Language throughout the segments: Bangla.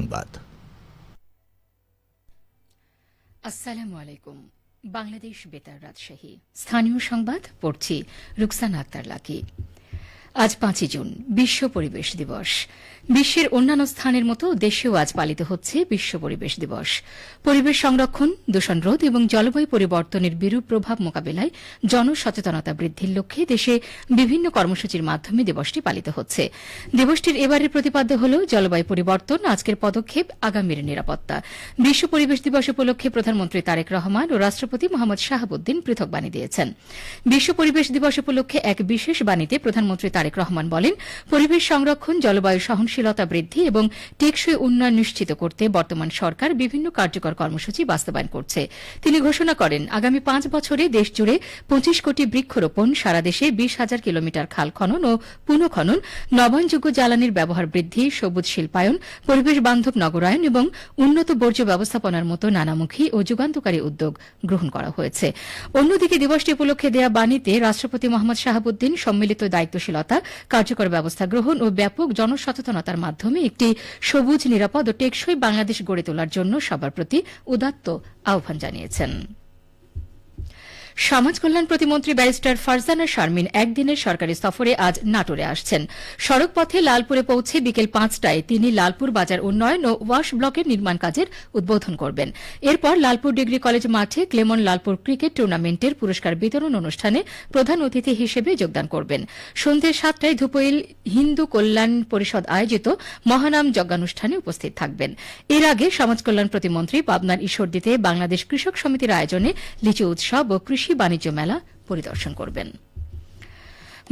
সংবাদ। আসসালামু আলাইকুম। বাংলাদেশ বেতার রাজশাহী স্থানীয় সংবাদ পড়ছি রুকসানা আক্তার লাকি। আজ 5 জুন বিশ্ব পরিবেশ দিবস। বিশ্বের অন্যান্য স্থানের মতো দেশেও আজ পালিত হচ্ছে বিশ্ব পরিবেশ দিবস। পরিবেশ সংরক্ষণ, দূষণ রোধ এবং জলবায়ু পরিবর্তনের বিরূপ প্রভাব মোকাবিলায় জনসচেতনতা বৃদ্ধির লক্ষ্যে দেশে বিভিন্ন কর্মসূচির মাধ্যমে দিবসটি পালিত হচ্ছে। দিবসটির এবারের প্রতিপাদ্য হল জলবায়ু পরিবর্তন, আজকের পদক্ষেপ, আগামীর নিরাপত্তা। বিশ্ব পরিবেশ দিবস উপলক্ষে প্রধানমন্ত্রী তারেক রহমান ও রাষ্ট্রপতি মোহাম্মদ শাহাবুদ্দিন পৃথক বাণী দিয়েছেন। বিশ্ব পরিবেশ দিবস উপলক্ষে এক বিশেষ বাণীতে প্রধানমন্ত্রী তারেক রহমান বলেন, পরিবেশ সংরক্ষণ, জলবায়ু সহনশীলতা বৃদ্ধি এবং টেকসই উন্নয়ন নিশ্চিত করতে বর্তমান সরকার বিভিন্ন কার্যকর কর্মসূচি বাস্তবায়ন করছে। তিনি ঘোষণা করেন, আগামী 5 বছরে দেশজুড়ে 25 কোটি বৃক্ষরোপণ, সারা দেশে 20,000 কিলোমিটার খাল খনন ও পুনঃখনন, নবায়নযোগ্য জ্বালানির ব্যবহার বৃদ্ধি, সবুজ শিল্পায়ন, পরিবেশ বান্ধব নগরায়ন এবং উন্নত বর্জ্য ব্যবস্থাপনার মতো নানামুখী ও যুগান্তকারী উদ্যোগ গ্রহণ করা হয়েছে। অন্যদিকে দিবসটি উপলক্ষে দেয়া বাণীতে রাষ্ট্রপতি মোহাম্মদ শাহাবুদ্দিন সম্মিলিত দায়িত্বশীলতা, কার্যকর ব্যবস্থা গ্রহণ ও ব্যাপক জনসচেতনতার মাধ্যমে একটি সবুজ, নিরাপদ ও টেকসই বাংলাদেশ গড়ে তোলার জন্য সবার প্রতি উদাত্ত আহ্বান জানিয়েছেন। সমাজ কল্যাণ প্রতিমন্ত্রী ব্যারিস্টার ফারজানা শারমিন একদিনের সরকারি সফরে আজ নাটোরে আসছেন। সড়ক পথে লালপুরে পৌঁছে বিকেল 5টায় তিনি লালপুর বাজার উন্নয়ন ও ওয়াশ ব্লকের নির্মাণ কাজের উদ্বোধন করবেন। এরপর লালপুর ডিগ্রি কলেজ মাঠে ক্লেমন লালপুর ক্রিকেট টুর্নামেন্টের পুরস্কার বিতরণ অনুষ্ঠানে প্রধান অতিথি হিসেবে যোগদান করবেন। সন্ধ্যে 7টায় ধুপইল হিন্দু কল্যাণ পরিষদ আয়োজিত মহানাম যজ্ঞানুষ্ঠানে উপস্থিত থাকবেন। এর আগে সমাজ কল্যাণ প্রতিমন্ত্রী পাবনার ঈশ্বরদীতে বাংলাদেশ কৃষক সমিতির আয়োজনে লিচু উৎসব ও কৃষি বাণিজ্য মেলা পরিদর্শন করবেন।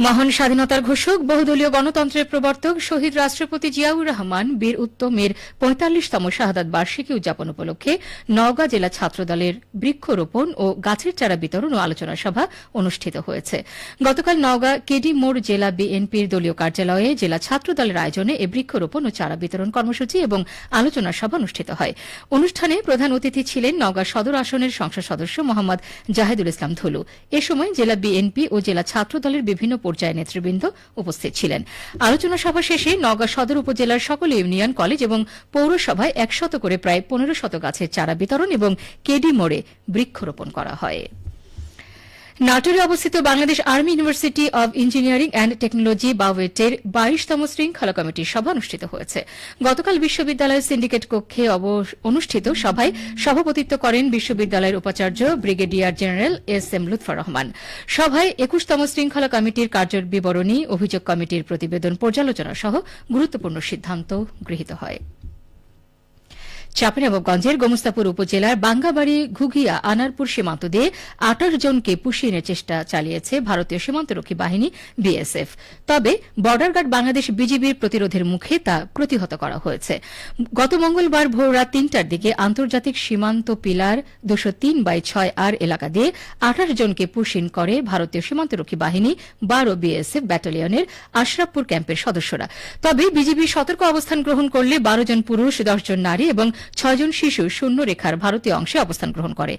মহান স্বাধীনতার ঘোষক, বহুদলীয় গণতন্ত্রের প্রবর্তক শহীদ রাষ্ট্রপতি জিয়াউর রহমান বীর উত্তমের 45তম শাহাদাত বার্ষিকী উদযাপন উপলক্ষে নওগাঁ জেলা ছাত্রদলের বৃক্ষরোপণ ও গাছের চারা বিতরণ ও আলোচনা সভা অনুষ্ঠিত হয়েছে। গতকাল নওগাঁ কেডি মোড় জেলা বিএনপির দলীয় কার্যালয়ে জেলা ছাত্রদলের আয়োজনে এই বৃক্ষরোপণ ও চারা বিতরণ কর্মসূচি এবং আলোচনা সভা অনুষ্ঠিত হয়। অনুষ্ঠানে প্রধান অতিথি ছিলেন নওগাঁ সদর আসনের সংসদ সদস্য মোহাম্মদ জাহেদুল ইসলাম ধুলু। এ সময় জেলা বিএনপি ও জেলা ছাত্রদলের বিভিন্ন পর্যায়ে নেতৃবৃন্দ উপস্থিত ছিলেন। আলোচনা সভা শেষে নওগাঁ সদর উপজেলার সকল ইউনিয়ন, কলেজ এবং পৌরসভায় 100 করে প্রায় 1500 গাছের চারা বিতরণ এবং কেডি মোড়ে বৃক্ষরোপণ করা হয়। নাটোরে অবস্থিত Bangladesh army university of engineering and technology বাওয়েটের 22তম শৃঙ্খলা কমিটির সভা অনুষ্ঠিত হয়েছে। গতকাল বিশ্ববিদ্যালয়ের সিন্ডিকেট কক্ষে অনুষ্ঠিত সভায় সভাপতিত্ব করেন বিশ্ববিদ্যালয়ের উপাচার্য brigadier general S M Lutfur Rahman. সভায় 21তম শৃঙ্খলা কমিটির কার্যবিবরণী, অভিযোগ কমিটির প্রতিবেদন পর্যালোচনা সহ গুরুত্বপূর্ণ সিদ্ধান্ত গৃহীত হয়। চাঁপাইনবাবগঞ্জের গোমস্তাপুর উপজেলার বাঙ্গাবাড়ি ঘুঘিয়া আনারপুর সীমান্ত দিয়ে 28 জনকে পুষিয়ে নেওয়ার চেষ্টা চালিয়েছে ভারতীয় সীমান্তরক্ষী বাহিনী বিএসএফ। তবে বর্ডার গার্ড বাংলাদেশ বিজিবির প্রতিরোধের মুখে তা প্রতিহত করা হয়েছে। গত মঙ্গলবার ভোর রাত 3টার দিকে আন্তর্জাতিক সীমান্ত পিলার 203/6 এলাকা দিয়ে 28 জনকে পুষিন করে ভারতীয় সীমান্তরক্ষী বাহিনী 12 বিএসএফ ব্যাটালিয়নের আশরাফপুর ক্যাম্পের সদস্যরা। তবে বিজিবি সতর্ক অবস্থান গ্রহণ করলে 12 জন পুরুষ, 10 জন নারী এবং 6 জন শিশু শূন্য রেখার ভারতীয় অংশে অবস্থান গ্রহণ করে।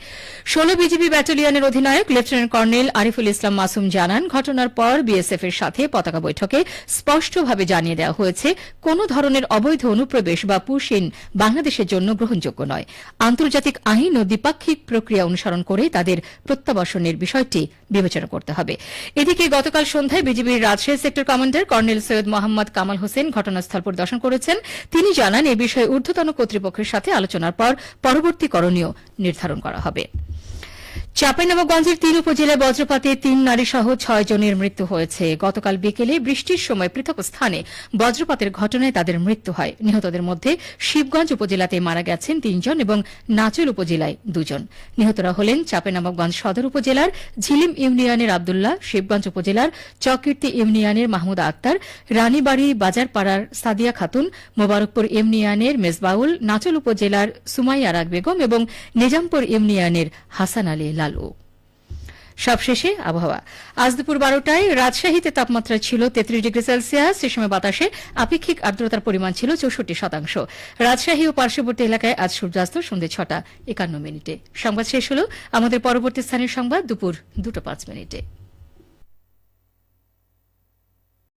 16 বিজিবি ব্যাটালিয়নের অধিনায়ক লেফটেন্যান্ট কর্নেল আরিফুল ইসলাম মাসুম জানান, ঘটনার পর বিএসএফ এর সাথে পতাকা বৈঠকে স্পষ্টভাবে জানিয়ে দেওয়া হয়েছে, কোন ধরনের অবৈধ অনুপ্রবেশ বা পুশিন বাংলাদেশের জন্য গ্রহণযোগ্য নয়। আন্তর্জাতিক আইন ও দ্বিপাক্ষিক প্রক্রিয়া অনুসরণ করে তাদের প্রত্যাবাসনের বিষয়টি বিবেচনা করতে হবে। এদিকে গতকাল সন্ধ্যায় বিজিবির Rajshahi sector commander colonel Syed Mohammad Kamal Hossain ঘটনাস্থল পরিদর্শন করেছেন। তিনি জানান, এ বিষয়ে ঊর্ধ্বতন কর্তৃপক্ষের সাথে আলোচনার পর পরবর্তী করণীয় নির্ধারণ করা হবে। চাঁপাইনবাবগঞ্জের 3 উপজেলায় বজ্রপাতে 3 নারী সহ 6 জনের মৃত্যু হয়েছে। গতকাল বিকেলে বৃষ্টির সময় পৃথক স্থানে বজ্রপাতের ঘটনায় তাদের মৃত্যু হয়। নিহতদের মধ্যে শিবগঞ্জ উপজেলাতে মারা গেছেন 3 জন এবং নাচল উপজেলায় 2 জন। নিহতরা হলেন চাঁপাইনবাবগঞ্জ সদর উপজেলার ঝিলিম ইউনিয়নের আবদুল্লাহ, শিবগঞ্জ উপজেলার চককীর্তি ইউনিয়নের মাহমুদা আক্তার, রানীবাড়ি বাজারপাড়ার সাদিয়া খাতুন, মোবারকপুর ইউনিয়নের মেজবাউল, নাচল উপজেলার সুমাইয়া রাগ বেগম এবং নিজামপুর ইউনিয়নের হাসান আলী লালু। সবশেষে আবহাওয়া। আজ দুপুর 12টায় রাজশাহীতে তাপমাত্রা ছিল 33 ডিগ্রি সেলসিয়াস। সে সময় বাতাসে আপেক্ষিক আর্দ্রতার পরিমাণ ছিল 64%। রাজশাহী ও পার্শ্ববর্তী এলাকায় আজ সূর্যাস্ত সন্ধ্যে 6টা 51 মিনিটে। সংবাদ শেষ হল। আমাদের পরবর্তী স্থানীয় সংবাদ দুপুর 2টা 5 মিনিটে।